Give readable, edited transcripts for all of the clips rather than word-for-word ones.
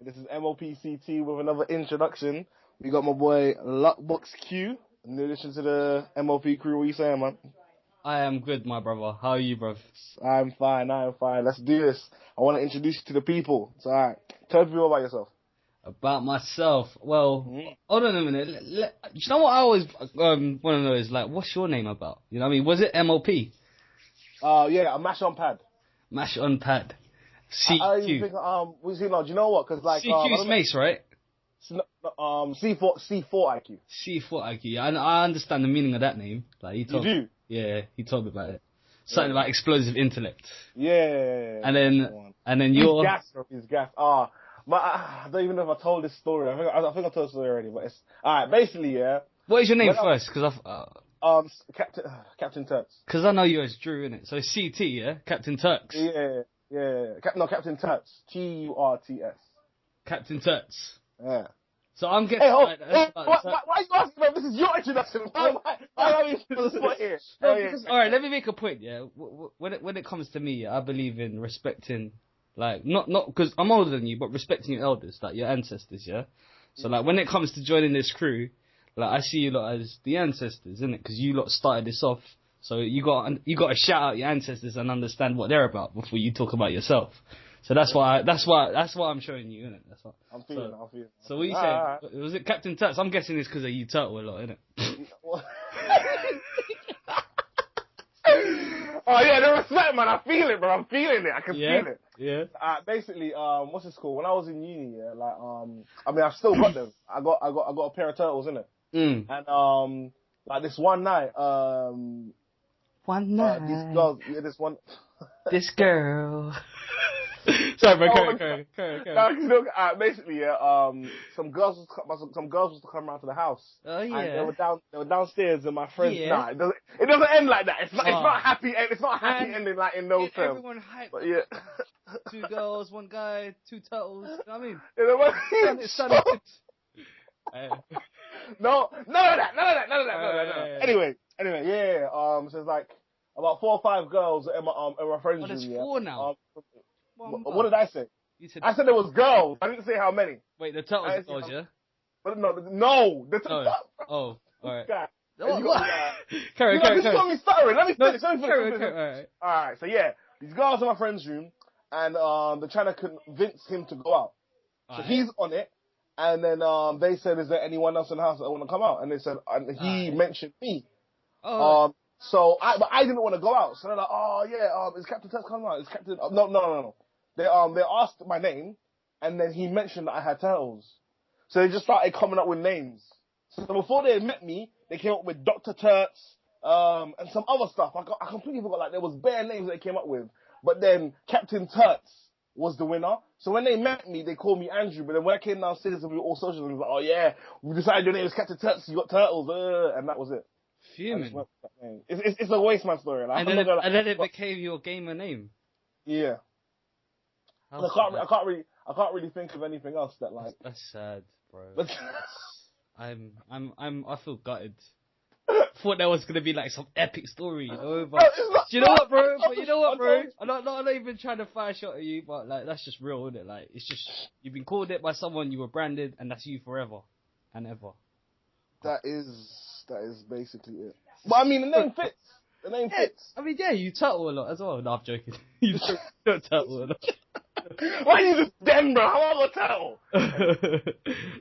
This is MOPCT with another introduction. We got my boy LuckboxQ. In addition to the MOP crew, what you saying, man? I am good, my brother. How are you, bruv? I'm fine. Let's do this. I want to introduce you to the people. So, alright. Tell people about yourself. About myself. Well, hold on a minute. Do you know what I always want to know is, like, what's your name about? You know what I mean? Was it MOP? Yeah, a mash on pad. Mash on pad. CQ. I even think, do you know what? Cause like, CQ's Mace, right? C4 IQ. C4 IQ. Yeah, I understand the meaning of that name. Like, You do? Yeah, he told me about it. Something about explosive intellect. Yeah. And then you're... He's gas. But I don't even know if I told this story. I think I told the story already. But it's alright. Basically, yeah. What is your name first? Because Captain Turks. Because I know you as Drew, innit? So CT, yeah, Captain Turks. Yeah. Captain Turks. TURTS. Captain Turks. Yeah. So I'm guessing. Hey, why are you asking me? This is your introduction. Why are you on the spot here? Alright, let me make a point. Yeah, when it comes to me, I believe in respecting, like, not because I'm older than you, but respecting your elders, like your ancestors. Yeah. So like when it comes to joining this crew, like I see you lot as the ancestors, innit? Because you lot started this off. So you got to shout out your ancestors and understand what they're about before you talk about yourself. So that's why I'm showing you, innit? That's what I'm feeling. So what you saying? Was it Captain Turks? I'm guessing it's because of you turtle a lot, innit? Oh yeah, the respect, man. I feel it, bro. I'm feeling it. I can feel it. Yeah. Basically, what's it called? When I was in uni, yeah, like, I mean, I've still got them. I got a pair of turtles, innit? And like this one night, these girls, this girl. Sorry, bro. Carry. Basically, yeah. Some girls was to come around to the house. Oh yeah. And they were downstairs, and my friends. Yeah. Nah, it doesn't end like that. It's not happy. It's not a happy ending like in those terms. Everyone hyped. But yeah. 2 girls, 1 guy, 2 turtles. You know what I mean? It's none of that. Anyway, yeah. So it's like about 4 or 5 girls in my friends' room. There's 4 now. What did I say? I said there was girls. I didn't say how many. Wait, the turtles are girls, yeah? But no. Oh, alright. Carry. Let me finish. Alright, so yeah, these girls in my friend's room, and they're trying to convince him to go out. So he's on it, and then they said, "Is there anyone else in the house that want to come out?" And they said, and he mentioned me. So I didn't want to go out. So they're like, "Oh yeah, is Captain Turks coming out? Is Captain?" No. They asked my name, and then he mentioned that I had turtles. So they just started coming up with names. So before they met me, they came up with Dr. Turks, and some other stuff. I completely forgot, like, there was bare names that they came up with. But then Captain Turks was the winner. So when they met me, they called me Andrew. But then when I came downstairs and we were all social, they was like, "Oh yeah, we decided your name is Captain Turks, you got turtles," and that was it. Fuming. It's a waste man story. Like, and then it became your gamer name. Yeah. I can't really think of anything else that, like. That's sad, bro. I feel gutted. Thought there was gonna be like some epic story, you know. But do you know what, bro? I'm not even trying to fire a shot at you, but like that's just real, isn't it? Like it's just you've been called it by someone, you were branded, and that's you forever and ever. That is basically it. But I mean, the name fits. The name fits. I mean, yeah, you turtle a lot as well. No, I'm joking. You don't turtle a lot. Why are you just dead, bro? How am I gonna tell?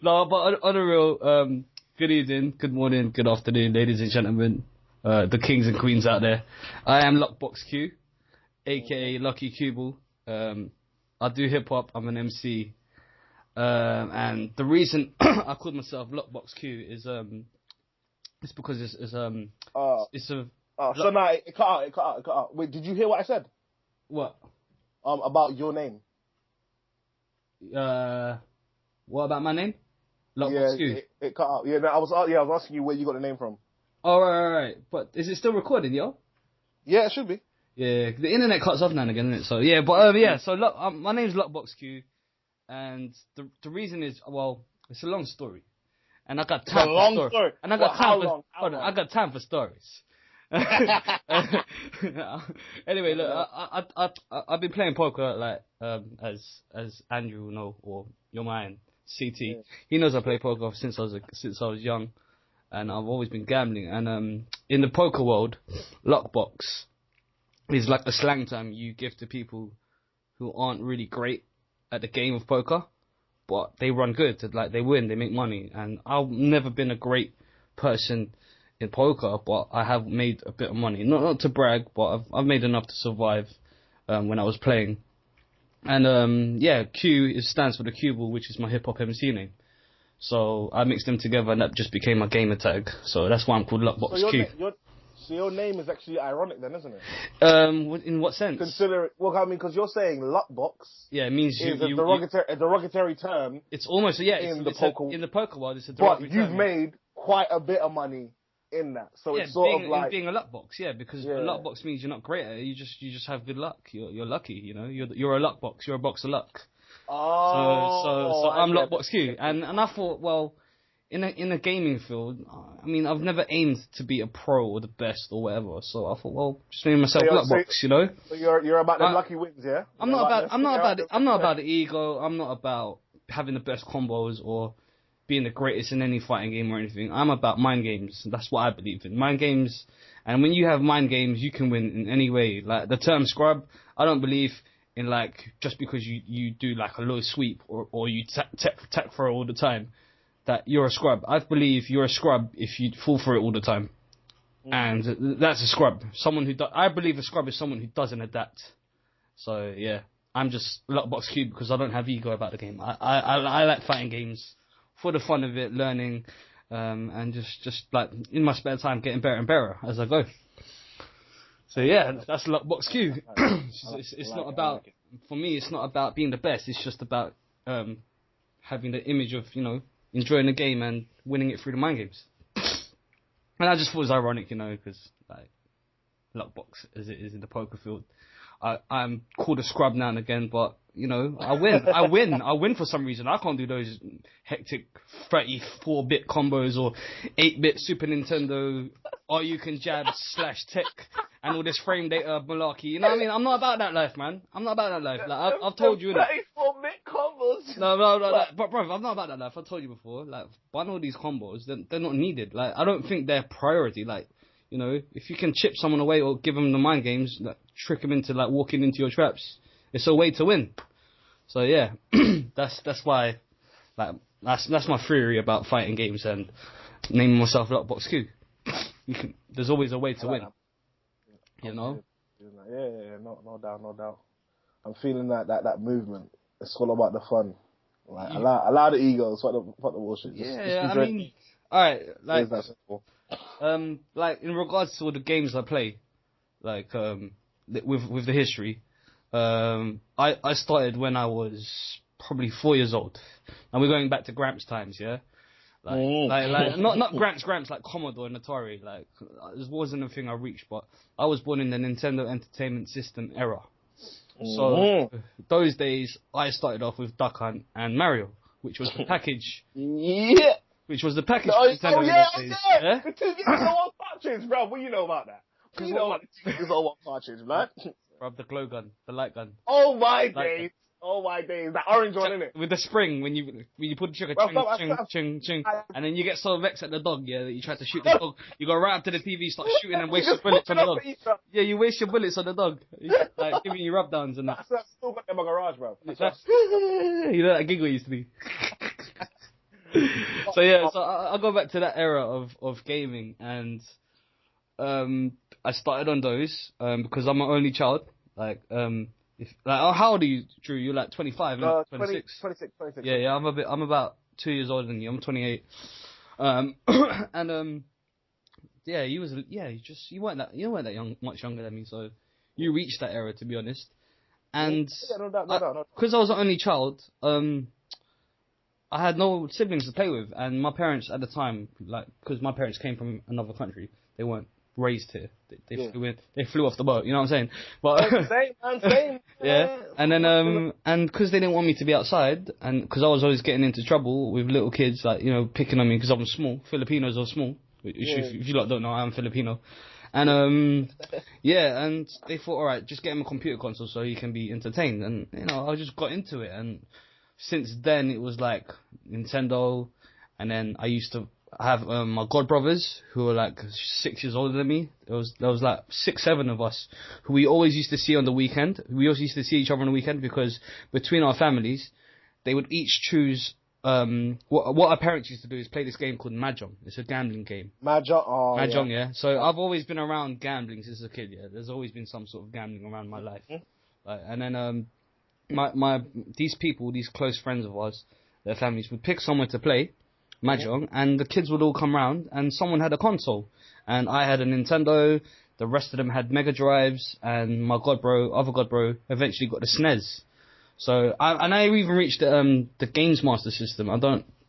No, but on a real, good evening, good morning, good afternoon, ladies and gentlemen, the kings and queens out there. I am LuckboxQ, aka Lucky Cubal. I do hip hop. I'm an MC, and the reason I called myself LuckboxQ is it's because it's a. So now it cut out. Wait, did you hear what I said? What? About your name. What about my name? LuckboxQ. Yeah, it cut out. Yeah, I was asking you where you got the name from. Oh, right. But is it still recording, yo? Yeah, it should be. Yeah, the internet cuts off now and again, isn't it? So yeah, but yeah. So my name's LuckboxQ, and the reason is, well, it's a long story, and I got time for stories. And I got time for stories. Anyway, look, I've been playing poker like as Andrew will know, or your man CT. Yeah. He knows I play poker since I was young, and I've always been gambling. And in the poker world, Luckbox is like the slang term you give to people who aren't really great at the game of poker, but they run good. Like they win, they make money. And I've never been a great person in poker, but I have made a bit of money. Not to brag, but I've made enough to survive when I was playing. And Q stands for the Cue Ball, which is my hip hop MC name. So I mixed them together, and that just became my gamer tag. So that's why I'm called LuckboxQ. So your name is actually ironic then, isn't it? In what sense? Because you're saying Luckbox. Yeah, it means a derogatory term. It's almost in the poker world. It's a derogatory term. But you've made quite a bit of money in that, so it's sort of like being a luckbox, because a luckbox means you're not great at it. You just have good luck. You're lucky, You're a luckbox. You're a box of luck. Oh, so I'm LuckboxQ, and I thought, well, in a gaming field, I mean, I've never aimed to be a pro or the best or whatever. So I thought, well, just name myself Luckbox, So you're about the lucky wins, yeah? I'm not about the ego. I'm not about having the best combos or being the greatest in any fighting game or anything. I'm about mind games. That's what I believe in. Mind games. And when you have mind games, you can win in any way. Like the term scrub, I don't believe in like just because you do like a low sweep or you tech throw all the time that you're a scrub. I believe you're a scrub if you fall for it all the time. And that's a scrub. I believe a scrub is someone who doesn't adapt. So yeah, I'm just LuckboxQ because I don't have ego about the game. I like fighting games for the fun of it, learning, and just like in my spare time getting better and better as I go. So yeah, that's LuckboxQ. It's not about, for me, it's not about being the best. It's just about having the image of, enjoying the game and winning it through the mind games. And I just thought it was ironic, because like Luckbox as it is in the poker field. I'm called a scrub now and again, but I win. I win for some reason. I can't do those hectic 34-bit combos or 8-bit Super Nintendo or you can jab / tech and all this frame data malarkey. You know what I mean? I'm not about that life, man. I'm not about that life. Like I've told you. 34-bit combos. No, but bro, I'm not about that life. I told you before. Like, buying all these combos, they're not needed. Like, I don't think they're priority. Like, if you can chip someone away or give them the mind games, like, trick them into like walking into your traps, it's a way to win. So yeah, that's why, like, that's my theory about fighting games and naming myself LuckboxQ. There's always a way to win. Yeah, no doubt. I'm feeling that movement. It's all about the fun. Like, allow the ego. Fuck the bullshit. I mean, alright, like, like in regards to all the games I play, like with the history, I started when I was probably 4 years old, and we're going back to Gramps times, yeah. Like not Gramps like Commodore and Atari. Like, this wasn't a thing I reached, but I was born in the Nintendo Entertainment System era. So those days I started off with Duck Hunt and Mario, which was the package. Yeah. Which was the package. Yeah. The 2 games on one cartridge, bro. What do you know about that? You know about the 2 games on one cartridge, man. Bro, the glow gun, the light gun. Oh my days. Oh my days, that orange one, innit? With the spring, when you put the trigger, ching, and then you get so vexed at the dog, yeah, that you try to shoot the dog. You go right up to the TV, start shooting and waste your bullets on the dog. Yeah, you waste your bullets on the dog. Like, giving you rub downs and that. That's still got in my garage, bro. You know that giggle used to be. So yeah, I'll go back to that era of gaming, and I started on those because I'm an only child. Like, how old are you, Drew? You're like 25, 26. 26. Yeah. I'm about 2 years older than you. I'm 28. Yeah, you weren't that young, much younger than me. So you reached that era, to be honest. And no doubt. Because I was the only child, I had no siblings to play with, and my parents at the time, like, because my parents came from another country, they weren't raised here. They flew off the boat. You know what I'm saying? But same. Yeah. And then and because they didn't want me to be outside, and because I was always getting into trouble with little kids, like, picking on me because I'm small. Filipinos are small. If you lot don't know, I'm Filipino. And yeah, and they thought, all right, just get him a computer console so he can be entertained. And I just got into it, and since then it was like Nintendo, and then I used to have my godbrothers who were like 6 years older than me. There was like 6, 7 of us who we always used to see on the weekend. We always used to see each other on the weekend because between our families, they would each choose. What our parents used to do is play this game called Mahjong. It's a gambling game. Mahjong, yeah. So I've always been around gambling since a kid. Yeah, there's always been some sort of gambling around my life. And then these people, these close friends of ours, their families would pick someone to play Mahjong, and the kids would all come round, and someone had a console, and I had a Nintendo. The rest of them had Mega Drives, and my other godbro, eventually got the SNES. So I even reached the Games Master system.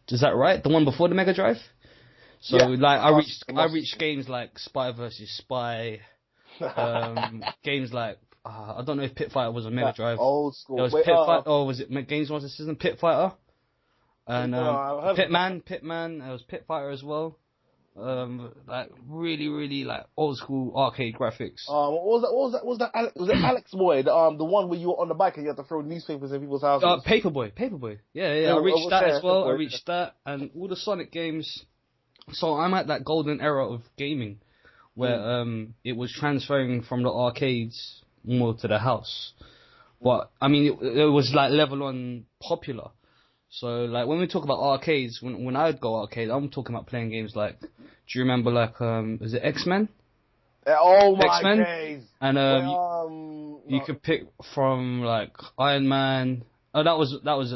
Is that right? The one before the Mega Drive? So I reached games like Spy vs Spy, games like I don't know if Pit Fighter was a Mega Drive. Old school. There was Pit Fighter, or was it Games Master system? Pit Fighter. And Pitman, there was Pit Fighter as well. Like really, really like old school arcade graphics. What was that? Was it Alex Boy? The one where you were on the bike and you had to throw newspapers in people's houses. Paperboy. Yeah. I reached that as well. I reached that, and all the Sonic games. So I'm at that golden era of gaming, where it was transferring from the arcades more to the house. But I mean, it was like level 1 popular. So, like, when we talk about arcades, when I would go arcade, I'm talking about playing games like, do you remember, like, is it X-Men? Oh my X-Men? days! And, you could pick from, like, Iron Man. Oh, that was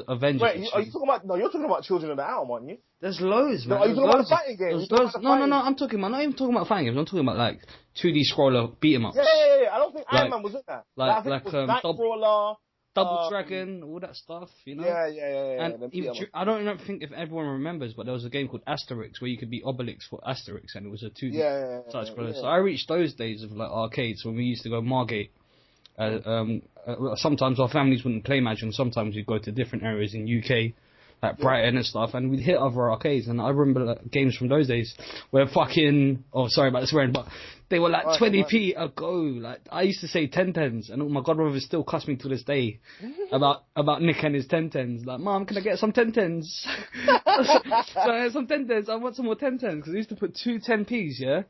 Avengers. Wait, are you talking about, no, you're talking about Children of the Atom, aren't you? There's loads, man. No, are you talking about fighting games? No, I'm not even talking about fighting games. I'm talking about, like, 2D scroller beat 'em ups. Yeah. I don't think Iron Man was in that. I think it was Nightcrawler. Double Dragon, all that stuff, Yeah. And I don't think if everyone remembers, but there was a game called Asterix where you could be Obelix for Asterix, and it was a 2D side scroller. So I reached those days of like arcades when we used to go Margate. Sometimes our families wouldn't play Mahjong. Sometimes we'd go to different areas in UK, like Brighton and stuff, and we'd hit other arcades. And I remember like, games from those days where sorry about the swearing, but they were like 20p a go. Like I used to say 10-10s, and my godbrother still cuss me to this day about Nick and his 10-10s. Like, Mom, can I get some 10-10s? Some 10-10s. I want some more 10-10s because I used to put 2 10p's. Yeah,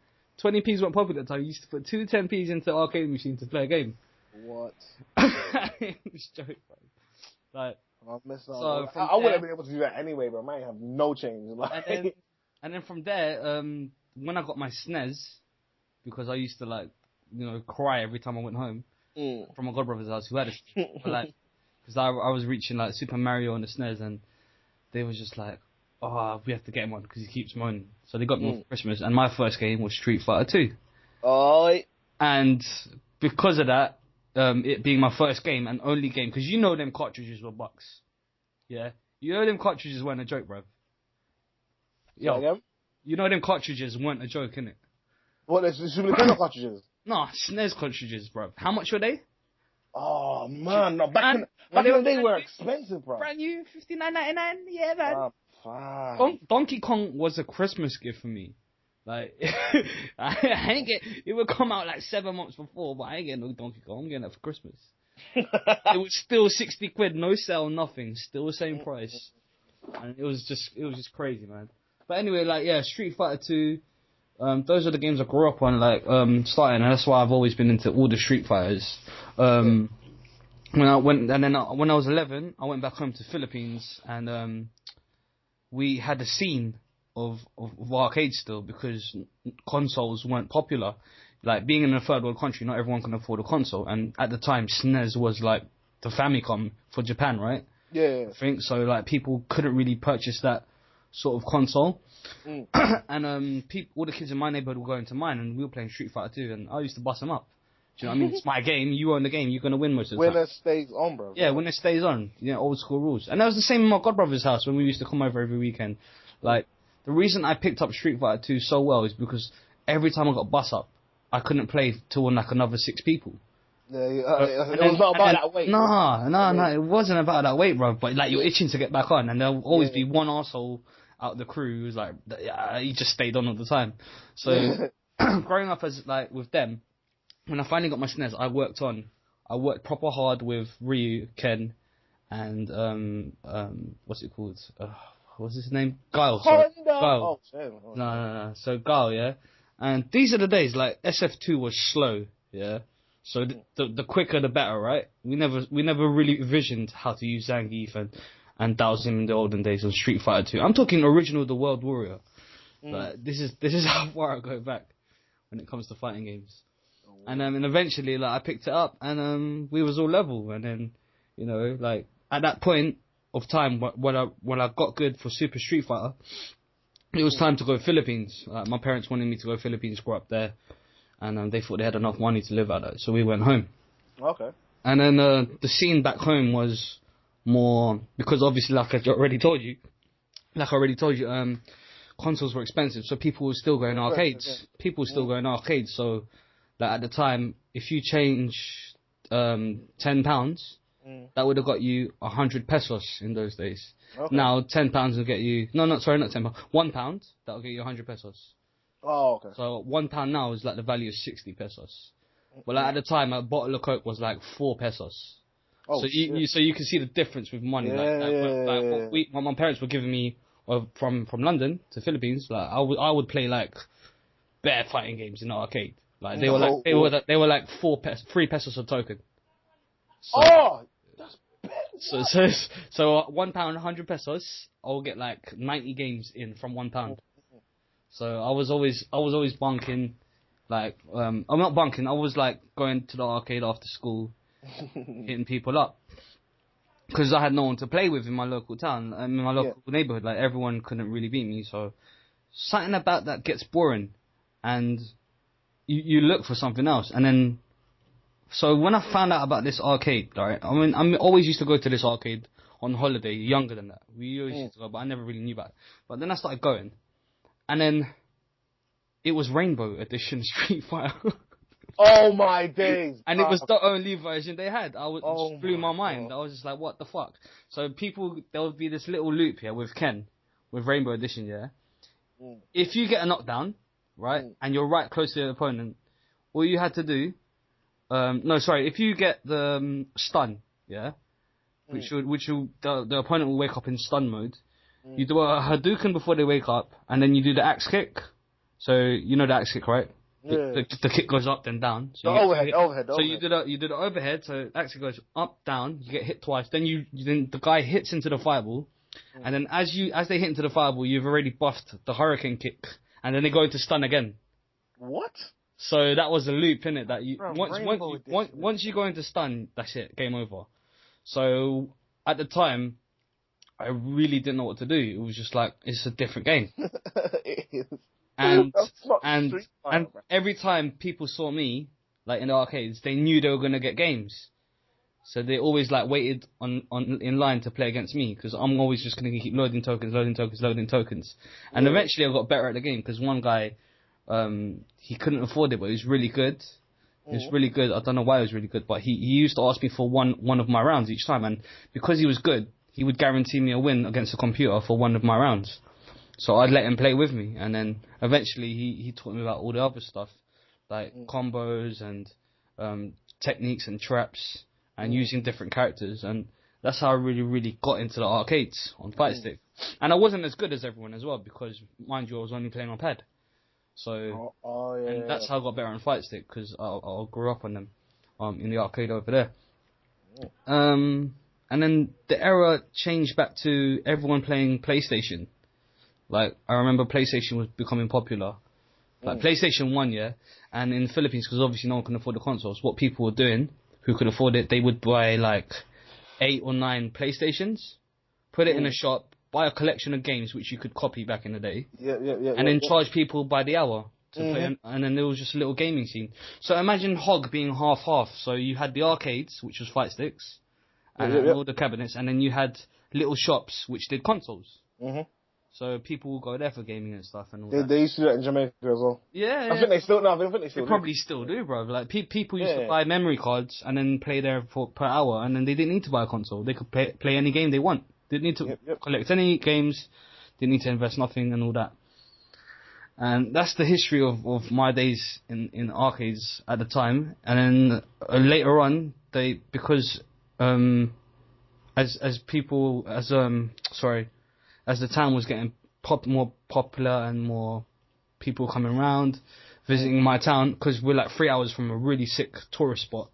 20p's weren't popular at the time. I used to put 2 10p's into the arcade machine to play a game. What? It was joke, bro. Like. I wouldn't have been able to do that anyway, bro. I have no change. Like. And then from there, when I got my SNES, because I used to like, cry every time I went home from my godbrother's house who had it, because I was reaching like Super Mario on the SNES, and they was just like, oh, we have to get him one because he keeps moaning. So they got me one for Christmas, and my first game was Street Fighter 2. Oh. And because of that, it being my first game and only game, because them cartridges were bucks. Yeah? Them cartridges weren't a joke, bro. Yo, them cartridges weren't a joke, innit? What, the Super Nintendo cartridges? No, SNES cartridges, bro. How much were they? Oh, man. No, back in the day, were expensive, bro. Brand new, $59.99? Yeah, man. Oh, fine. Donkey Kong was a Christmas gift for me. Like, I ain't it would come out like 7 months before, but I ain't getting no Donkey Kong. I'm getting that for Christmas. It was still 60 quid, no sale, nothing. Still the same price. And it was just crazy, man. But anyway, like, yeah, Street Fighter 2, those are the games I grew up on, like, starting, and that's why I've always been into all the Street Fighters. When I was 11, I went back home to Philippines, and we had a scene of arcades still, because consoles weren't popular. Like, being in a third world country, not everyone can afford a console, and at the time, SNES was like the Famicom for Japan, right? Yeah. I think so. Like, people couldn't really purchase that sort of console, and all the kids in my neighborhood were going to mine, and we were playing Street Fighter 2, and I used to bust them up. Do you know what I mean? It's my game. You own the game. You're gonna win most of the time. Winner stays on, bro. Yeah, winner stays on. Old school rules. And that was the same in my godbrother's house when we used to come over every weekend. Like, the reason I picked up Street Fighter 2 so well is because every time I got bus up, I couldn't play till like another 6 people. Yeah, it was not about that weight. No, it wasn't about that weight, bro. But like, you're itching to get back on, and there'll always be one arsehole out the crew who's like, he just stayed on all the time. So growing up as like with them, when I finally got my SNES, I worked proper hard with Ryu, Ken, and what's it called? What's his name? Guile. Guile. Oh, No. So Guile, yeah. And these are the days, like, SF2 was slow, yeah? So the quicker the better, right? We never really envisioned how to use Zangief and douse him in the olden days on Street Fighter 2. I'm talking original The World Warrior. Like, this is how far I go back when it comes to fighting games. And eventually, like, I picked it up, and we was all level. And then, you know, like, at that point of time, when I got good for Super Street Fighter, it was time to go Philippines. My parents wanted me to go Philippines, grow up there, and they thought they had enough money to live out there, so we went home. Okay. And then the scene back home was more, because obviously, like I already told you, consoles were expensive, so people were still going arcades. People were still going arcades, so like at the time, if you change £10, that would have got you 100 pesos in those days. Okay. Now £10 will get you not £10. £1, that'll get you 100 pesos. Oh, okay. So £1 now is like the value of 60 pesos. But like at the time, a bottle of Coke was like 4 pesos. Oh, so you can see the difference with money. What my parents were giving me from London to Philippines, like I would play like bare fighting games in the arcade. Like they were like 3 pesos a token. So, So £1, 100 pesos, I'll get like 90 games in from £1. So I was always bunking, like I'm not bunking. I was like going to the arcade after school, hitting people up, because I had no one to play with in my local town, in my local neighborhood. Like everyone couldn't really beat me, so something about that gets boring, and you look for something else, and then. So when I found out about this arcade, right, I mean, I always used to go to this arcade on holiday, younger than that. We always used to go, but I never really knew about it. But then I started going, and then it was Rainbow Edition Street Fighter. Oh my days! And it was the only version they had. It just blew my mind. I was just like, what the fuck? So there would be this little loop here with Ken, with Rainbow Edition, yeah? If you get a knockdown, right, and you're right close to the opponent, all you had to do... if you get the stun, yeah, the opponent will wake up in stun mode. You do a Hadouken before they wake up, and then you do the axe kick. So you know the axe kick, right? The kick goes up then down. So overhead. So you do the overhead. So axe kick goes up down. You get hit twice. Then the guy hits into the fireball, and then as they hit into the fireball, you've already buffed the hurricane kick, and then they go into stun again. What? So that was a loop, innit? That once you go into stun, that's it, game over. So at the time, I really didn't know what to do. It was just like, it's a different game. It is. And every time people saw me, like in the arcades, they knew they were gonna get games. So they always like waited in line to play against me, because I'm always just gonna keep loading tokens. And eventually I got better at the game, because one guy. He couldn't afford it, but he was really good. He was really good. I don't know why he was really good, but he used to ask me for one of my rounds each time, and because he was good, he would guarantee me a win against a computer for one of my rounds. So I'd let him play with me, and then eventually he taught me about all the other stuff, like combos and techniques and traps, and using different characters, and that's how I really got into the arcades on Fight Stick. And I wasn't as good as everyone as well, because mind you, I was only playing on pad. So, and that's how I got better on Fight Stick, because I grew up on them in the arcade over there. And then the era changed back to everyone playing PlayStation. Like, I remember PlayStation was becoming popular. Like, PlayStation 1, yeah, and in the Philippines, because obviously no one can afford the consoles, what people were doing, who could afford it, they would buy, like, 8 or 9 PlayStations, put it in a shop, buy a collection of games which you could copy back in the day, and then charge people by the hour to play, and then there was just a little gaming scene. So imagine Hog being half-half. So you had the arcades, which was Fight Sticks, and all the cabinets, and then you had little shops which did consoles. So people will go there for gaming and stuff and all that. They used to do that in Jamaica as well. Yeah. I think they still do. Probably still do, bro. Like people used to buy memory cards and then play there per hour, and then they didn't need to buy a console. They could play any game they want. Didn't need to collect any games, didn't need to invest nothing and all that. And that's the history of my days in arcades at the time. And then later on, because as the town was getting more popular and more people coming around, visiting my town, because we're like 3 hours from a really sick tourist spot.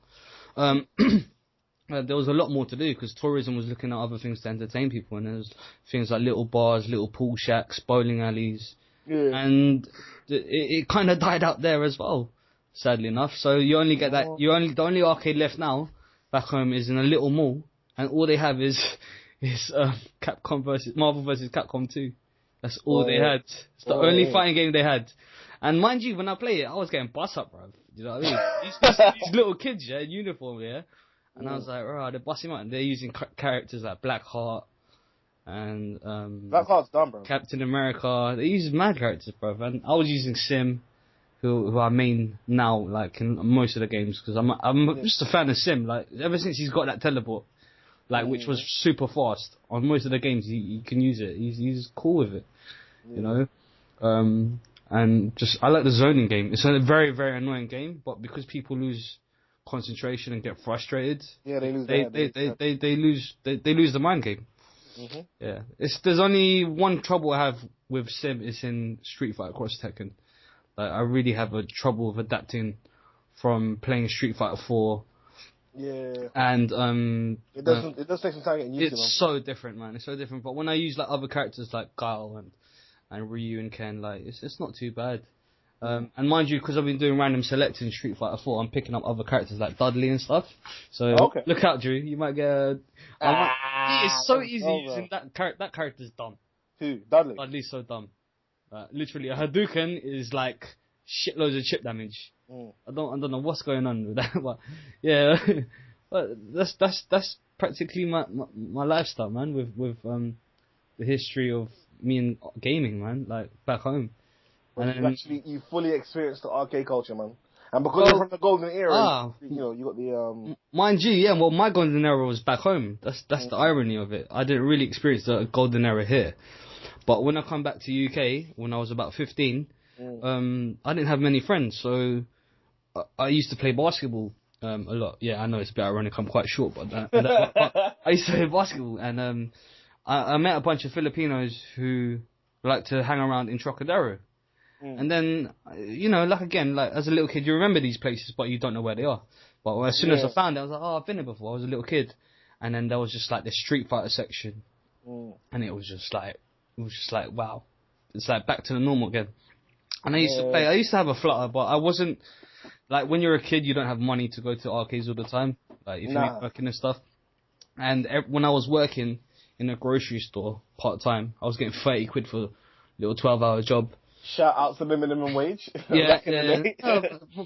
There was a lot more to do because tourism was looking at other things to entertain people, and there was things like little bars, little pool shacks, bowling alleys, and it kind of died out there as well, sadly enough. So you only get that. The only arcade left now back home is in a little mall, and all they have is Capcom versus Marvel versus Capcom 2. That's all they had. It's the only fighting game they had. And mind you, when I play it, I was getting bust up, bro. You know what I mean? These little kids, in uniform, And I was like, they're busting out. And they're using characters like Blackheart and Blackheart's done, bro. Captain America. They use mad characters, bro. And I was using Sim, who I main now, like in most of the games, because I'm just a fan of Sim. Like ever since he's got that teleport, which was super fast on most of the games, you can use it. He's cool with it, you know. And just I like the zoning game. It's a very, very annoying game, but because people lose concentration and get frustrated, they lose the mind game. Yeah, there's only one trouble I have with Sim is in Street Fighter Cross Tekken. Like I really have a trouble with adapting from playing Street Fighter 4. Yeah. And it does take some time getting used to. It's so different, man. It's so different. But when I use like other characters like Guile and Ryu and Ken, like it's not too bad. And mind you, because I've been doing random selects in Street Fighter 4, I'm picking up other characters like Dudley and stuff. So look out, Drew. You might get. It's so easy using that character. That character's dumb. Who? Dudley. Dudley's so dumb. Literally, a Hadouken is like shitloads of chip damage. I don't know what's going on with that, but yeah, but that's practically my lifestyle, man. With the history of me and gaming, man, like back home. And you fully experienced the arcade culture, man. And because you're from the golden era, you got the Mind you, well, my golden era was back home. That's the irony of it. I didn't really experience the golden era here, but when I come back to UK when I was about 15, I didn't have many friends, so I used to play basketball a lot. Yeah, I know it's a bit ironic. I'm quite short, but I used to play basketball, and I met a bunch of Filipinos who like to hang around in Trocadero. And then, like as a little kid, you remember these places, but you don't know where they are. But as soon as I found it, I was like, I've been here before. I was a little kid. And then there was just like this Street Fighter section. And it was just like, wow. It's like back to the normal again. And I used to play, I used to have a flutter, but I wasn't, like when you're a kid, you don't have money to go to arcades all the time. Like if you're working and stuff. And when I was working in a grocery store part-time, I was getting 30 quid for a little 12-hour job. Shout out to the minimum wage. Back in the day.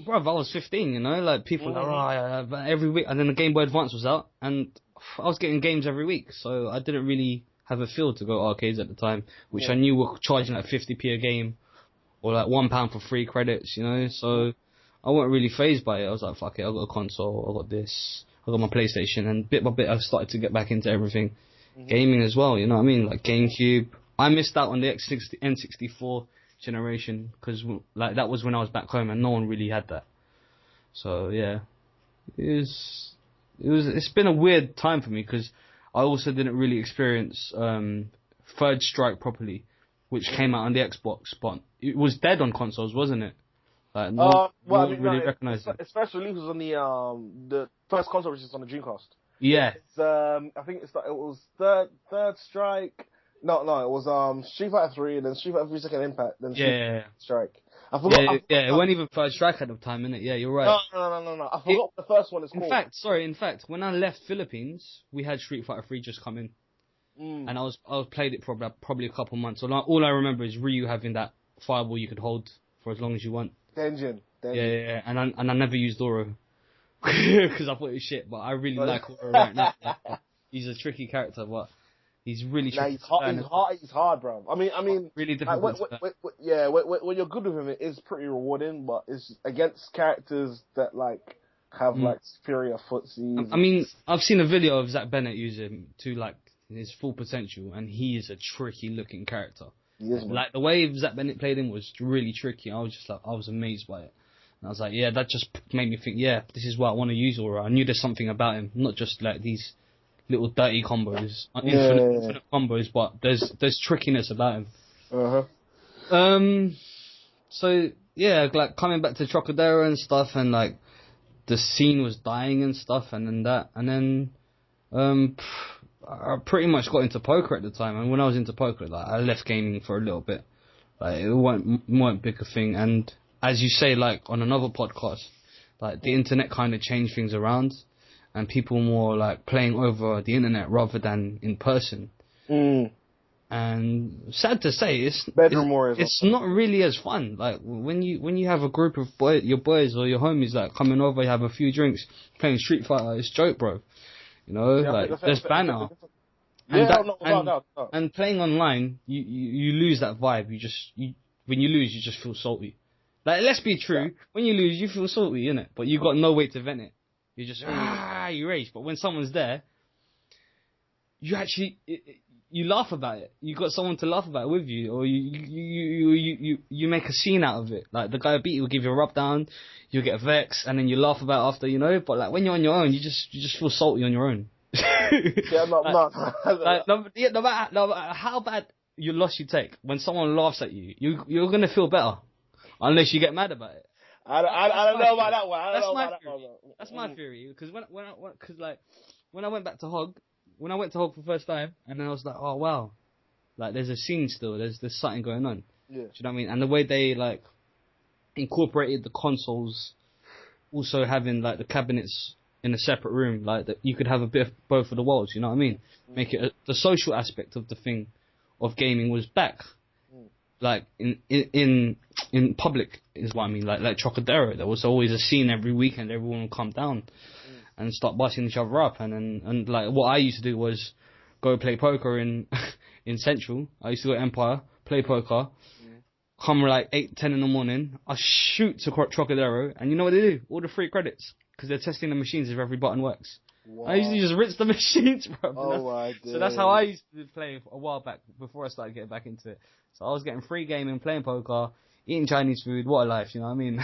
Bro, I was 15, like people like, every week, and then the Game Boy Advance was out, and I was getting games every week, so I didn't really have a feel to go arcades at the time, which I knew were charging like 50p a game, or like £1 for 3 credits, so I wasn't really phased by it. I was like, fuck it, I got a console, I got this, I got my PlayStation, and bit by bit I started to get back into everything. Gaming as well, you know what I mean, like GameCube. I missed out on the N64 generation because like that was when I was back home and no one really had that. So yeah, it's been a weird time for me because I also didn't really experience Third Strike properly, which came out on the Xbox, but it was dead on consoles, wasn't it? Like no one really recognized it. Its first release was on the first console, which is on the Dreamcast. Yeah. I think it was Third Strike. No, it was Street Fighter 3, and then Street Fighter 3 Second Impact, then Street Strike. I forgot. It wasn't even Third Strike at the time, innit? Yeah, you're right. No. I forgot what the first one is called. In fact, when I left Philippines, we had Street Fighter 3 just come in, and I was played it for probably a couple months. So all I remember is Ryu having that fireball you could hold for as long as you want. Denjin. Yeah, and I never used Oro because I thought it was shit, but I really like Oro right now. He's a tricky character, but. He's really tricky. He's hard, bro. I mean, really difficult. When you're good with him, it is pretty rewarding. But it's against characters that like have like superior footsies. I mean, I've seen a video of Zach Bennett use him to like his full potential, and he is a tricky looking character. Yes, man. Like, the way Zach Bennett played him was really tricky. I was just like, I was amazed by it. And I was like, yeah, that just made me think, yeah, this is what I want to use Aura. I knew there's something about him, not just like these little dirty combos, infinite combos, but there's trickiness about him. So yeah, like coming back to Trocadero and stuff, and like the scene was dying and stuff, and then that, and then I pretty much got into poker at the time. And when I was into poker, like I left gaming for a little bit. Like it weren't big a thing. And as you say, like on another podcast, like the internet kind of changed things around, and people more like playing over the internet rather than in person. And sad to say, it's not really as fun. Like when you have a group of your boys or your homies like coming over, you have a few drinks, playing Street Fighter. It's joke, bro. You know, like there's banner. And playing online, you lose that vibe. When you lose, you just feel salty. Like, let's be true. When you lose, you feel salty, innit? But you got no way to vent it. You just you rage. But when someone's there, you actually you laugh about it. You got someone to laugh about it with you, or you make a scene out of it. Like the guy who beat you will give you a rub down, you'll get a vex, and then you laugh about it after, you know. But like when you're on your own, you just feel salty on your own. No matter how bad your loss you take, when someone laughs at you, you're gonna feel better, unless you get mad about it. I don't know about that one. That's my theory. Because when I went back to Hog, when I went to Hog for the first time, and then I was like, oh wow, like there's a scene still. There's something going on. Yeah. Do you know what I mean? And the way they like incorporated the consoles, also having like the cabinets in a separate room, like that you could have a bit of both of the worlds. You know what I mean? Make it the social aspect of the thing of gaming was back. Like in public is what I mean. Like Trocadero, there was always a scene every weekend. Everyone would come down and start busting each other up. And like what I used to do was go play poker in Central. I used to go to Empire, play poker. Come like 8, 10 in the morning. I shoot to Trocadero, and you know what they do? All the free credits, because they're testing the machines if every button works. Wow. I usually just rinse the machines, bro. So that's how I used to play a while back before I started getting back into it. So I was getting free gaming, playing poker, eating Chinese food. What a life, you know what I mean?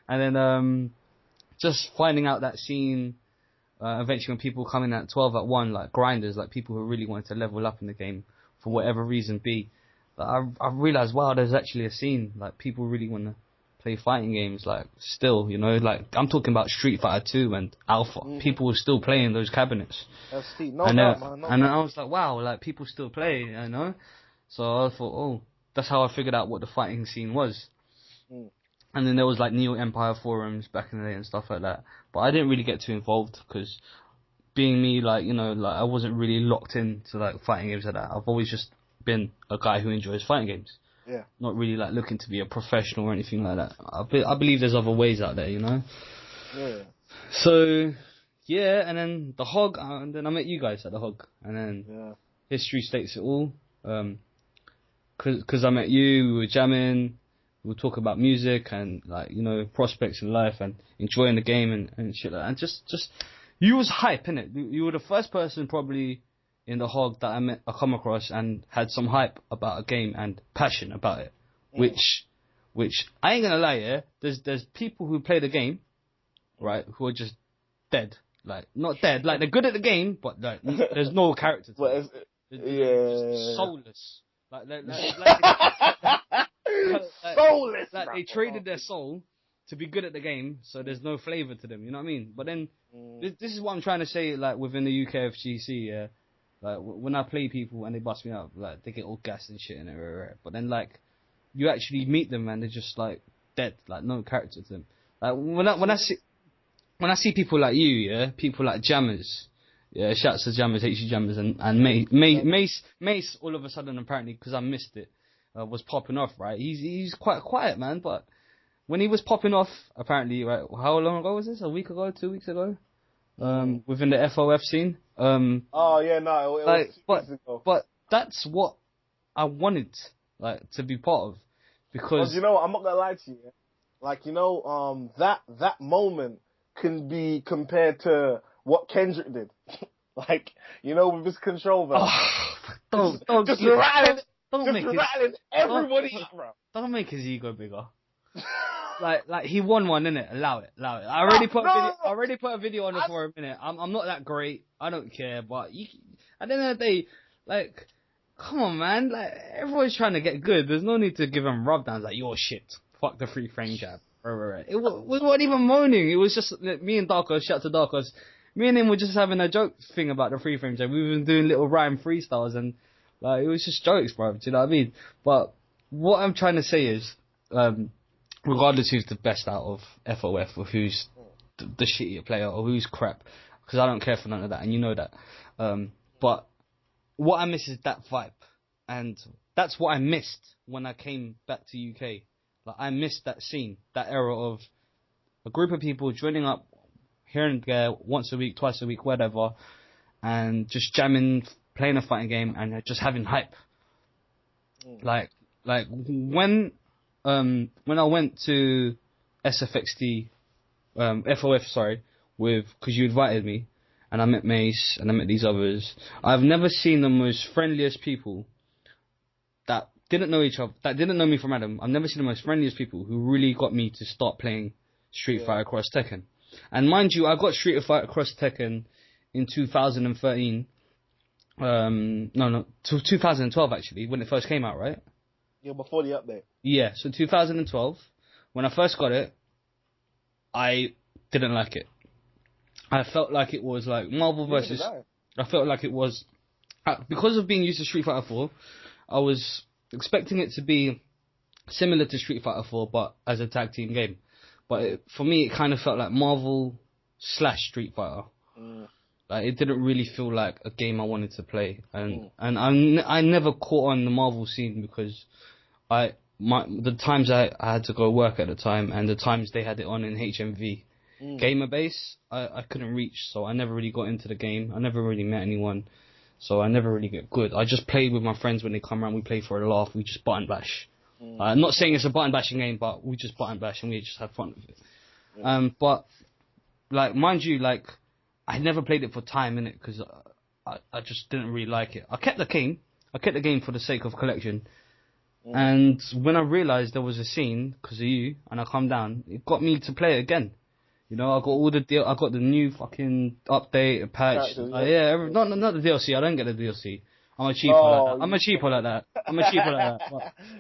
And then just finding out that scene. Eventually, when people come in at 12 at 1, like grinders, like people who really wanted to level up in the game for whatever reason be. I realized, wow, there's actually a scene. Like people really want to play fighting games. Like still, you know, like I'm talking about Street Fighter 2 and Alpha. People were still playing those cabinets. That's steep. And I was like, wow, like people still play, you know. So I thought, oh, that's how I figured out what the fighting scene was. And then there was like Neo Empire forums back in the day and stuff like that. But I didn't really get too involved because being me, like, you know, like I wasn't really locked into like fighting games like that. I've always just been a guy who enjoys fighting games. Yeah. Not really like looking to be a professional or anything like that. I believe there's other ways out there, you know. Yeah. So yeah, and then the Hog, and then I met you guys at the Hog, and then history states it all. Because I met you, we were jamming, we would talk about music and like, you know, prospects in life and enjoying the game and shit like that. And just you was hype, innit? You were the first person probably in the Hog that I come across and had some hype about a game and passion about it, which I ain't gonna lie, yeah. There's people who play the game, right, who are just dead, like not dead, like they're good at the game, but like there's no character to it. They're just soulless, like soulless. Like they traded their soul to be good at the game, so there's no flavor to them. You know what I mean? But then this is what I'm trying to say, like within the UK FGC, yeah. Like, when I play people and they bust me up, like, they get all gassed and shit and everywhere. But then, like, you actually meet them and they're just, like, dead. Like, no character to them. Like, when I see people like you, yeah, people like Jammers, yeah, shouts to Jammers, HG Jammers, and Mace, all of a sudden, apparently, because I missed it, was popping off, right? He's quite quiet, man, but when he was popping off, apparently, right, how long ago was this? A week ago? 2 weeks ago? Within the FOF scene. It was 2 weeks ago. But that's what I wanted, like, to be part of, because you know, I'm not gonna lie to you. Like, you know, that moment can be compared to what Kendrick did. Like, you know, with his control. Don't just riding. don't make rattling everybody up, bro. Don't make his ego bigger. like he won one, innit? Allow it. I already put a video on it for a minute. I'm not that great. I don't care. But at the end of the day, like, come on, man. Like, everyone's trying to get good. There's no need to give him rub downs like, you're shit. Fuck the free frame jab. Right. We weren't even moaning. It was just me and Darkos. Shout to Darkos. Me and him were just having a joke thing about the free frame jab. We were doing little rhyme freestyles and like it was just jokes, bro. Do you know what I mean? But what I'm trying to say is, regardless who's the best out of FOF or who's the shittier player or who's crap, because I don't care for none of that, and you know that. But what I miss is that vibe, and that's what I missed when I came back to UK. Like, I missed that scene, that era of a group of people joining up here and there once a week, twice a week, whatever, and just jamming, playing a fighting game, and just having hype. Like when I went to SFXT, FOF, sorry, because you invited me, and I met Mace, and I met these others. I've never seen the most friendliest people that didn't know each other, that didn't know me from Adam. I've never seen the most friendliest people who really got me to start playing Street Fighter Cross Tekken. And mind you, I got Street Fighter Cross Tekken in 2013. 2012 actually, when it first came out, right? Yeah, before the update. Yeah, so 2012, when I first got it, I didn't like it. I felt like it was like Marvel versus. I felt like it was because of being used to Street Fighter 4. I was expecting it to be similar to Street Fighter 4, but as a tag team game. But for me, it kind of felt like Marvel / Street Fighter. Like, it didn't really feel like a game I wanted to play, and I never caught on the Marvel scene because the times I had to go work at the time and the times they had it on in HMV gamer base, I couldn't reach, so I never really got into the game. I never really met anyone, so I never really get good. I just played with my friends when they come around. We play for a laugh. We just button bash. I'm not saying it's a button bashing game, but we just button bash and we just have fun with it. But like, mind you, like, I never played it for time, innit, because I just didn't really like it. I kept the game for the sake of collection. And when I realised there was a scene, because of you, and I come down, it got me to play it again. You know, I got the new fucking update, a patch. Not the DLC, I don't get the DLC. I'm a cheaper like that.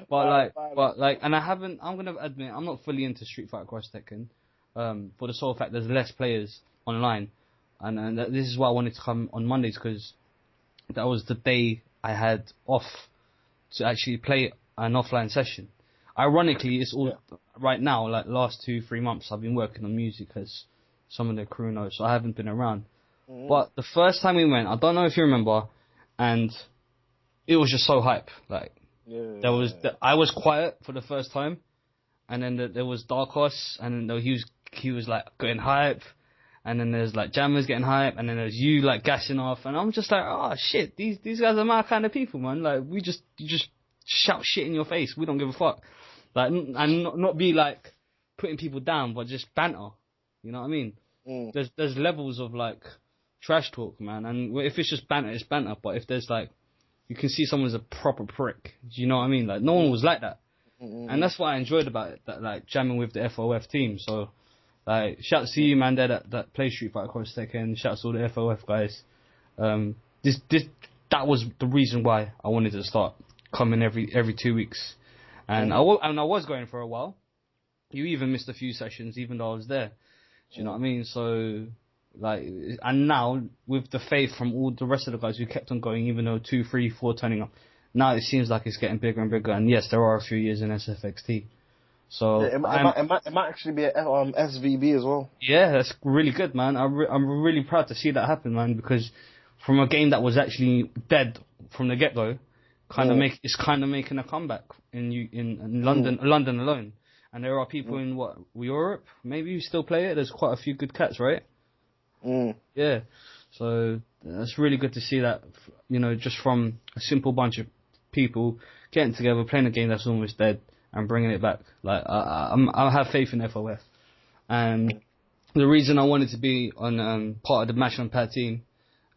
But and I'm gonna admit, I'm not fully into Street Fighter Cross Tekken, for the sole fact there's less players online. And this is why I wanted to come on Mondays, because that was the day I had off to actually play an offline session. Ironically, it's all right now, like last 2-3 months, I've been working on music, as some of the crew knows, so I haven't been around. But the first time we went, I don't know if you remember, and it was just so hype. Like, I was quiet for the first time, and then there was Darkos, and then he was like getting hype. And then there's like Jammers getting hype, and then there's you like gassing off, and I'm just like, oh shit, these guys are my kind of people, man. Like, you just shout shit in your face. We don't give a fuck. Like, and not be like putting people down, but just banter. You know what I mean? There's levels of like trash talk, man. And if it's just banter, it's banter. But if there's like, you can see someone's a proper prick. Do you know what I mean? Like, no one was like that, and that's what I enjoyed about it. That, like, jamming with the FOF team. So. Like, shouts to you, man, there that play Street Fighter Cross Tekken. Shouts to all the FOF guys. That was the reason why I wanted to start coming every 2 weeks, and I was going for a while. You even missed a few sessions, even though I was there. Do you know what I mean? So, like, and now with the faith from all the rest of the guys who kept on going, even though 2, 3, 4 turning up, now it seems like it's getting bigger and bigger. And yes, there are a few years in SFXT. So it might actually be a SVB as well. Yeah, that's really good, man. I'm really proud to see that happen, man. Because from a game that was actually dead from the get go, it's kind of making a comeback in London alone. And there are people in Europe, maybe who still play it. There's quite a few good cats, right? Yeah. So that's really good to see that. You know, just from a simple bunch of people getting together, playing a game that's almost dead, and bringing it back. Like, I have faith in FOF. And the reason I wanted to be on part of the Mash on Pad team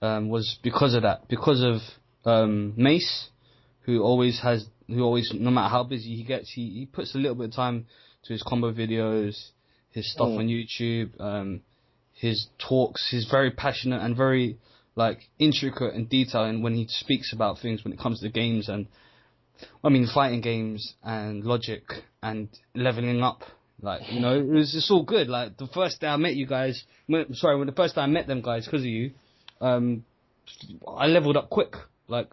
was because of that. Because of Mace, who always, no matter how busy he gets, he puts a little bit of time to his combo videos, his stuff on YouTube, his talks. He's very passionate and very like intricate and detailed when he speaks about things when it comes to games and fighting games and logic and leveling up. Like, it's all good. Like the first day I met you guys, the first time I met them guys because of you, I leveled up quick. Like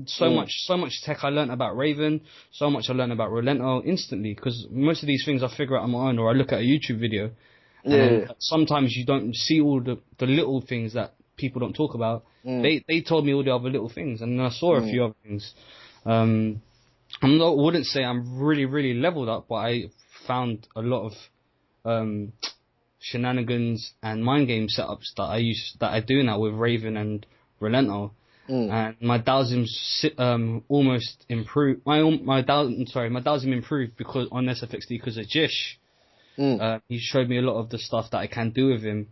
so much tech I learned about Raven, so much I learned about Rolento instantly, because most of these things I figure out on my own or I look at a YouTube video. And sometimes you don't see all the little things that people don't talk about. They told me all the other little things, and I saw a few other things. I wouldn't say I'm really, really leveled up, but I found a lot of shenanigans and mind game setups that I do now with Raven and Rolento. And my Dowsim's almost improved. My Dowsim improved because on SFXD because of Jish. He showed me a lot of the stuff that I can do with him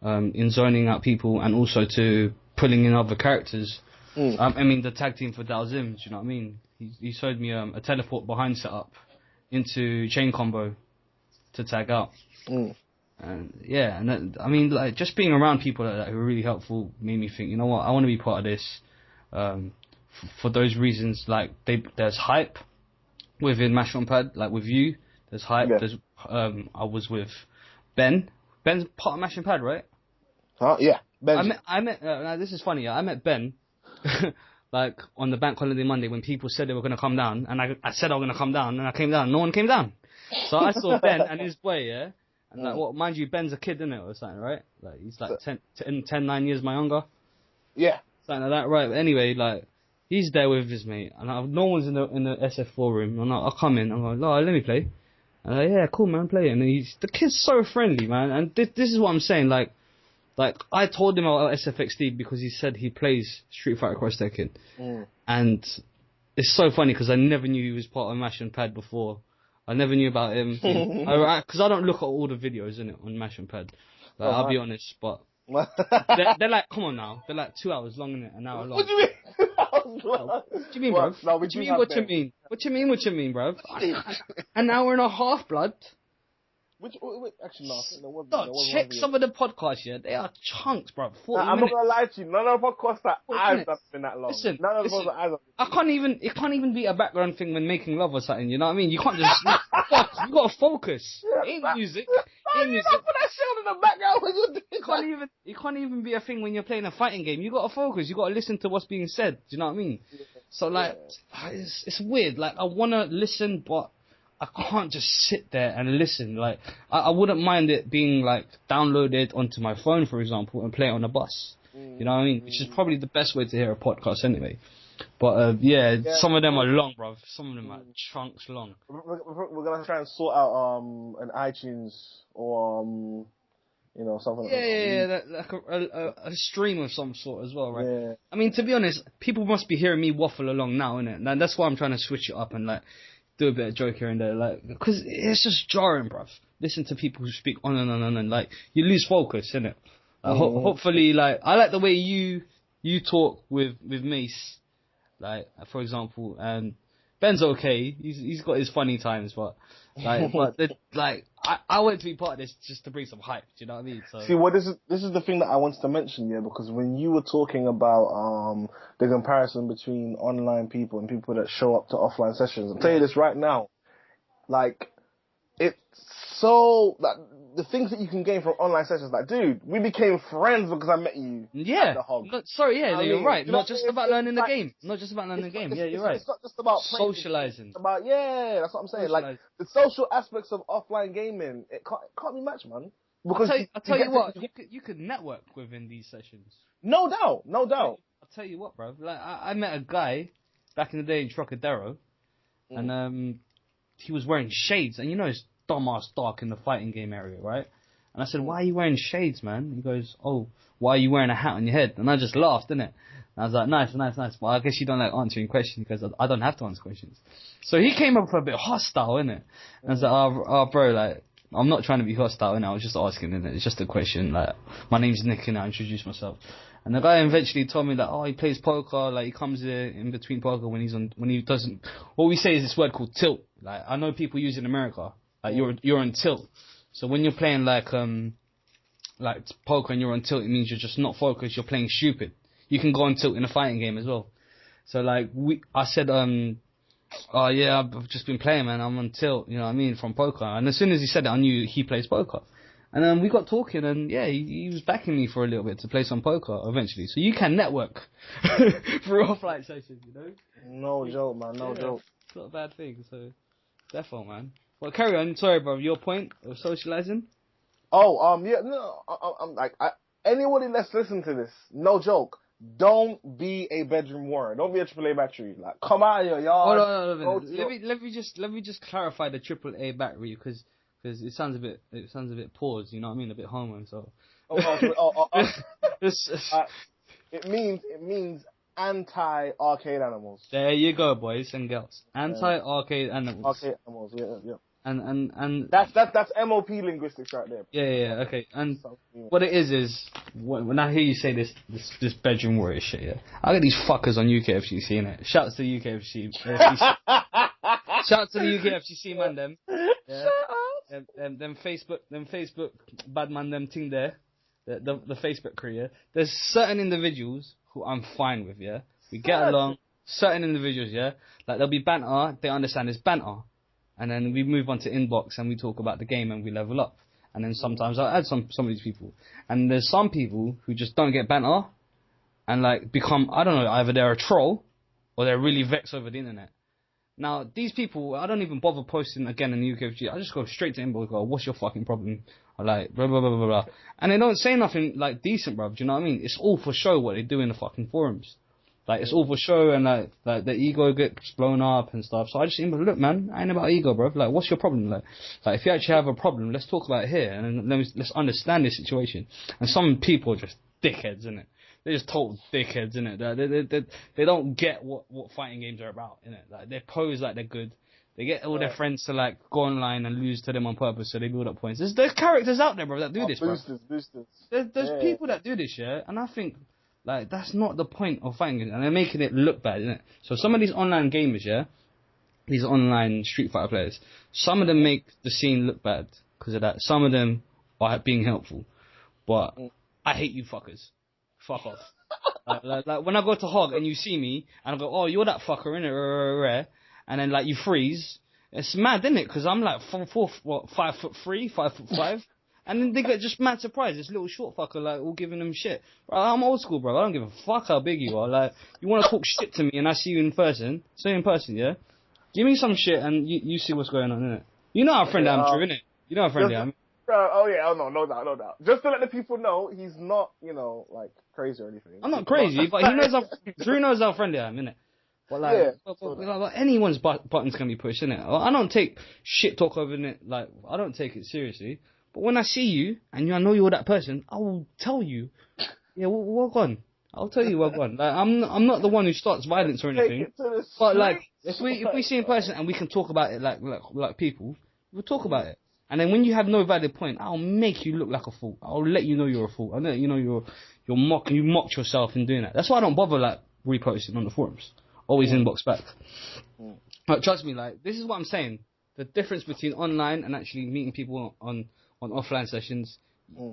in zoning out people and also to pulling in other characters. The tag team for Dowsim, do you know what I mean? He showed me a teleport behind setup into chain combo to tag out. And just being around people like that who were really helpful made me think, you know what, I want to be part of this. For those reasons, like there's hype within Mash on Pad, like with you. There's hype. Yeah. There's I was with Ben. Ben's part of Mash and Pad, right? Yeah. I met. This is funny. I met Ben, like on the bank holiday Monday when people said they were gonna come down, and I said I was gonna come down, and I came down. No one came down. So I saw Ben and his boy, yeah. And like, mind you, Ben's a kid, isn't it, or something, right? Like he's like 9 years my younger. Yeah. Something like that, right? But anyway, like he's there with his mate, and no one's in the SF4 room. And I'll come in. I'm like, oh, let me play. And I'm like, yeah, cool, man, play. And the kid's so friendly, man. And this is what I'm saying. Like I told him about SFXD because he said he plays Street Fighter Cross Tekken. And it's so funny because I never knew he was part of Mash and Pad before. I never knew about him because I don't look at all the videos in it on Mash and Pad. Like, I'll be honest, but they're like, come on now, they're like 2 hours long, innit? An hour long. What do you mean? What do you mean, bro? No, what do you mean? What do you mean, bro? An hour and a half, blood. Actually, no. Check some of the podcasts, yeah. They are chunks, bro. 40 I'm minutes. not gonna lie to you. None of the podcasts that I've done been that long. Listen, none of the podcasts that I've done. It can't even be a background thing when making love or something. You know what I mean? You can't just. You gotta focus. Ain't music. Ain't music. Put that shit on in the background when you're doing that. It can't even be a thing when you're playing a fighting game. You gotta focus. You gotta listen to what's being said. Do you know what I mean? So like, it's weird. Like I wanna listen, but I can't just sit there and listen. Like, I wouldn't mind it being, like, downloaded onto my phone, for example, and play it on a bus. You know what I mean? Which is probably the best way to hear a podcast anyway. But, yeah, some of them are long, bruv. Some of them are chunks long. We're going to try and sort out an iTunes or, something. Yeah, like a stream of some sort as well, right? Yeah. I mean, to be honest, people must be hearing me waffle along now, innit? And that's why I'm trying to switch it up and, like, do a bit of joke here and there, like, because it's just jarring, bruv. Listen to people who speak on and on and on, like, you lose focus, innit? Hopefully, like, I like the way you talk with Mace, like, for example, and Ben's okay, he's got his funny times, but, like, I wanted to be part of this just to bring some hype, do you know what I mean? So. See, this is the thing that I wanted to mention, yeah, because when you were talking about the comparison between online people and people that show up to offline sessions, I'll tell you this right now, like, it's so, like, the things that you can gain from online sessions, like, dude, we became friends because I met you. Yeah. At the Hog. You're right. Not just about learning the game. Not just about learning the game. Yeah, you're right. It's not just about socializing. It's about, that's what I'm saying. Like, the social aspects of offline gaming, it can't be matched, man. Because I'll tell you what, you could network within these sessions. No doubt. I'll tell you what, bro. Like, I met a guy back in the day in Trocadero, and he was wearing shades, and you know it's dumbass dark in the fighting game area, right? And I said, why are you wearing shades, man? He goes, oh, why are you wearing a hat on your head? And I just laughed, didn't it? And I was like, nice. Well, I guess you don't like answering questions because I don't have to answer questions. So he came up a bit hostile, innit? And I was like, oh, bro, like, I'm not trying to be hostile, innit? I was just asking, innit? It's just a question. Like, my name's Nick, and I introduced myself. And the guy eventually told me that, oh, he plays poker, like he comes in between poker when he doesn't, what we say is this word called tilt. Like, I know people use it in America, like you're on tilt. So when you're playing like poker and you're on tilt, it means you're just not focused, you're playing stupid. You can go on tilt in a fighting game as well. So like, I said, oh yeah, I've just been playing, man, I'm on tilt, you know what I mean, from poker. And as soon as he said it, I knew he plays poker. And then we got talking, and yeah, he was backing me for a little bit to play some poker eventually. So you can network through offline sessions, you know? No joke, man, no joke. It's not a bad thing, so defo, man. Well, carry on. Sorry, bro. Your point of socializing? Oh, yeah, no, I'm like, anybody that's listening to this, no joke, don't be a bedroom warrior. Don't be a AAA battery. Like, come out of your yard. Oh, no. Let me just clarify the AAA battery, because it sounds a bit paused, you know what I mean, a bit homo. So. It means anti-arcade animals. There you go, boys and girls. Anti-arcade animals. Arcade animals, yeah. And that's MOP linguistics right there. Yeah, okay. And what it is when I hear you say this bedroom warrior shit, yeah, I get these fuckers on UKFCC, innit? Shouts to the UKFC. Shouts to the UKFCC man, them. Yeah. Them Facebook bad man, them thing there. The Facebook crew, yeah. There's certain individuals who I'm fine with, yeah. We get along. Certain individuals, yeah. Like, there'll be banter, they understand it's banter. And then we move on to inbox and we talk about the game and we level up. And then sometimes I'll add some of these people. And there's some people who just don't get banter and like become, I don't know, either they're a troll or they're really vexed over the internet. Now, these people, I don't even bother posting again in the UKFG. I just go straight to inbox, go, what's your fucking problem? Or like, blah, blah, blah, blah, blah. And they don't say nothing like decent, bruv. Do you know what I mean? It's all for show what they do in the fucking forums. Like, it's all for show, and like the ego gets blown up and stuff. So I just think, look, man, I ain't about ego, bro. Like, what's your problem? Like if you actually have a problem, let's talk about it here, and let's understand this situation. And some people are just dickheads, innit? They're just total dickheads, innit? They don't get what fighting games are about, innit? Like, they pose like they're good. They get all their friends to like go online and lose to them on purpose, so they build up points. There's characters out there, bro, that do this, bro. Boosters. There's people that do this, yeah, and I think. Like, that's not the point of fighting games, and they're making it look bad, isn't it? So some of these online gamers, yeah, these online Street Fighter players, some of them make the scene look bad because of that. Some of them are being helpful, but I hate you fuckers. Fuck off. like when I go to Hog and you see me, and I go, oh, you're that fucker, innit? And then like you freeze. It's mad, isn't it? Because I'm like 5'3", 5'5". And then they get just mad surprised. This little short fucker, like, all giving them shit. Bro, I'm old school, bro. I don't give a fuck how big you are. Like, you want to talk shit to me and I see you in person. See you in person, yeah? Give me some shit and you see what's going on, innit? You know how friendly I'm, Drew, innit? You know how friendly I am. No doubt. Just to let the people know, he's not, like, crazy or anything. I'm not crazy, but Drew knows how friendly I am, innit? But like, anyone's buttons can be pushed, innit? I don't take shit talk over it, like, I don't take it seriously. But when I see you, and I know you're that person, I will tell you, yeah, walk on. I'll tell you walk on. Like, I'm not the one who starts violence or anything. But like, if we see in person and we can talk about it like people, we'll talk about it. And then when you have no valid point, I'll make you look like a fool. I'll let you know you're a fool. I'll let you know you mocked yourself in doing that. That's why I don't bother like reposting on the forums. Always inbox back. But trust me, like, this is what I'm saying. The difference between online and actually meeting people on offline sessions,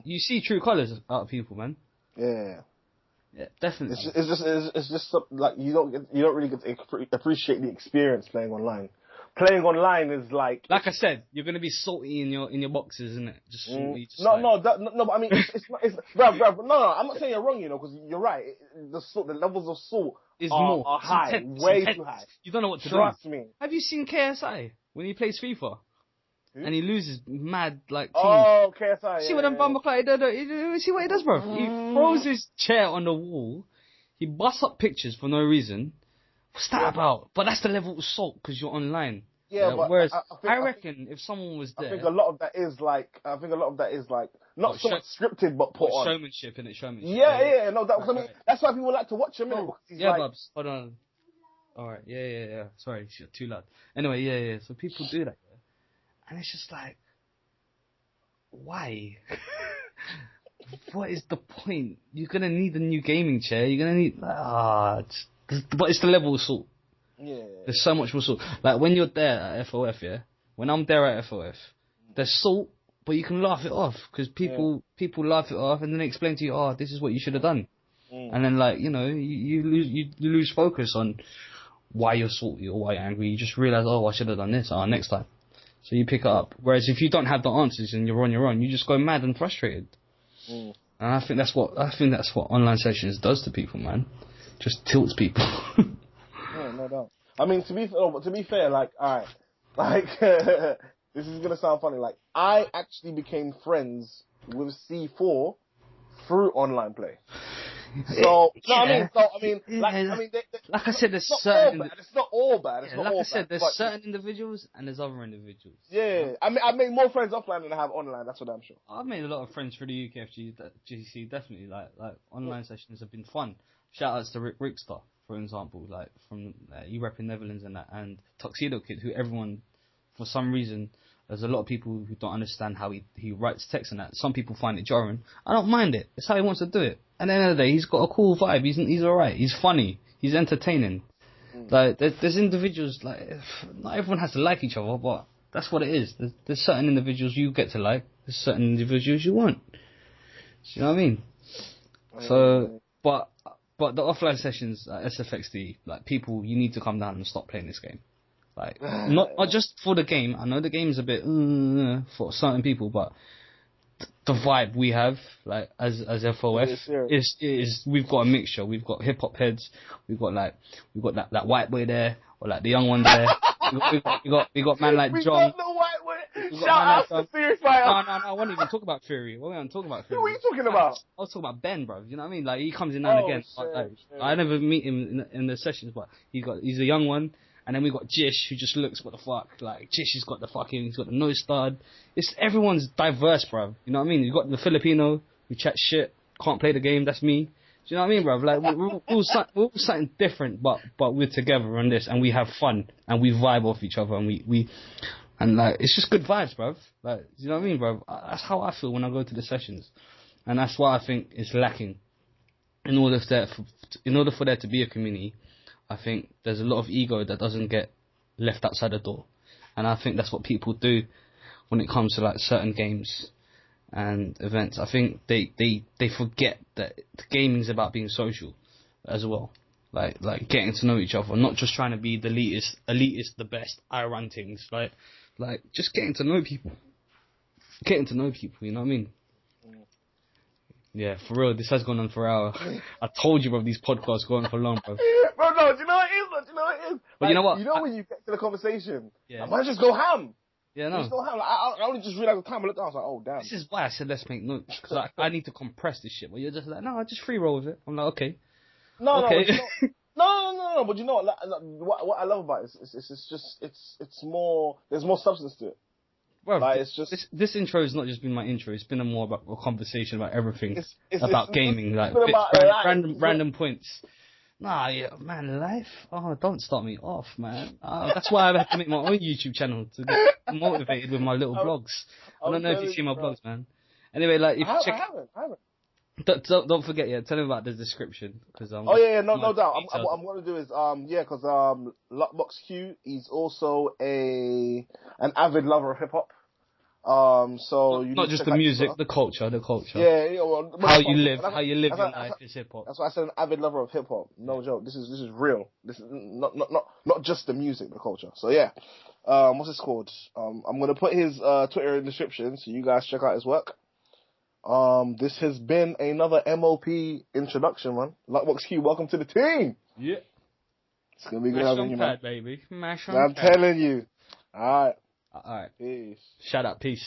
you see true colours out of people, man. Yeah, definitely. It's just like you don't really get to appreciate the experience playing online. Playing online is like I said, you're gonna be salty in your boxes, isn't it? Just salty. No, but I mean, it's bruv, no, I'm not saying you're wrong, because you're right. The levels of salt are high, way too high. You don't know what to do. Trust me. Have you seen KSI when he plays FIFA? And he loses mad, like, teams. Oh, KSI, see what them bumbleclad do? See what he does, bro? He throws his chair on the wall. He busts up pictures for no reason. What's that about? But that's the level of salt, because you're online. Yeah, but whereas I reckon if someone was there... I think a lot of that is like, not so much scripted, but put on. Showmanship, innit? Showmanship. Yeah, no, that's why people like to watch him, innit? Yeah, Bubs, hold on. Alright, yeah. Sorry, you're too loud. Anyway, yeah. So people do that. And it's just like, why? what is the point? You're gonna need a new gaming chair. You're gonna need but it's the level of salt. Yeah. There's so much more salt. Like when you're there at FOF, yeah. When I'm there at FOF, there's salt, but you can laugh it off because people laugh it off and then they explain to you, oh, this is what you should have done. And then like you lose focus on why you're salty or why you're angry. You just realize, oh, I should have done this. Next time. So you pick it up. Whereas if you don't have the answers and you're on your own, you just go mad and frustrated. And I think that's what online sessions does to people, man. Just tilts people. Yeah, no doubt. I mean, to be fair, like, alright, like this is gonna sound funny. Like, I actually became friends with C4 through online play. So, like I said, there's certain. It's not all bad. It's not like all I said, bad, there's certain individuals and there's other individuals. Yeah, I mean, I made more friends offline than I have online. That's what I'm sure. I've made a lot of friends through the UKFG GC. Definitely, like online sessions have been fun. Shout outs to Rick Rickstar, for example, like from Europe in Netherlands and that, and Tuxedo Kid, who everyone, for some reason. There's a lot of people who don't understand how he writes text and that. Some people find it jarring. I don't mind it. It's how he wants to do it. At the end of the day, he's got a cool vibe. He's alright. He's funny. He's entertaining. Like there's individuals, like not everyone has to like each other, but that's what it is. There's certain individuals you get to like. There's certain individuals you want. Do you know what I mean? So, but the offline sessions at SFXD, like people, you need to come down and stop playing this game. Like not just for the game. I know the game's a bit for certain people, but the vibe we have, like as FOF, is we've got a mixture. We've got hip hop heads. We've got that white boy there, or like the young one there. we got man like John. We got the white boy. Shout out to Fury Fire. No, I won't even talk about Fury. We won't talk about Fury. Who are you talking about? I was talking about Ben, bro. You know what I mean? Like he comes in now and again. I never meet him in the sessions, but he's a young one. And then we got Jish, who just looks, what the fuck, like, Jish has got he's got the nose stud. Everyone's diverse, bruv. You know what I mean? You got the Filipino, who chat shit, can't play the game, that's me. Do you know what I mean, bruv? Like, we're all something different, but we're together on this, and we have fun, and we vibe off each other, and and like, it's just good vibes, bruv. Like, you know what I mean, bruv? That's how I feel when I go to the sessions. And that's why I think it's lacking. In order for there to be a community, I think there's a lot of ego that doesn't get left outside the door. And I think that's what people do when it comes to like certain games and events. I think they forget that gaming's about being social as well. Like getting to know each other, not just trying to be the elitist, the best, I run things. Like just getting to know people. You know what I mean? Yeah, for real, this has gone on for an hour. I told you, bro, these podcasts go on for long, bro. Bro, no, do you know what it is? But like, you know what? You know when you get to the conversation, I might just go ham. Yeah, no. Just go ham. Like, I only just realized the time I looked down, I was like, oh, damn. This is why I said let's make notes, because I need to compress this shit. But you're just like, no, I just free roll with it. I'm like, okay. No, but you know what I love about it is it's more, there's more substance to it. Bro, like, it's just this intro has not just been my intro. It's been more about a conversation about everything, about gaming, like random points. Nah, yeah, man, life. Oh, don't start me off, man. That's why I have to make my own YouTube channel to get motivated with my little blogs. I don't know if you see my blogs, man. Anyway, like if I haven't. Don't forget, tell him about the description because no doubt. I'm gonna do is because LuckboxQ is also an avid lover of hip hop. So you not just the music, the culture. Yeah, well, how you live your life is hip hop. That's why I said an avid lover of hip hop. No joke. This is real. This is not just the music, the culture. So yeah, what's this called? I'm gonna put his Twitter in the description so you guys check out his work. This has been another MOP introduction, man. LuckboxQ, welcome to the team. Yeah. It's gonna be good having you, man. Baby. Mash on I'm telling you. Alright. Alright. Peace. Shout out. Peace.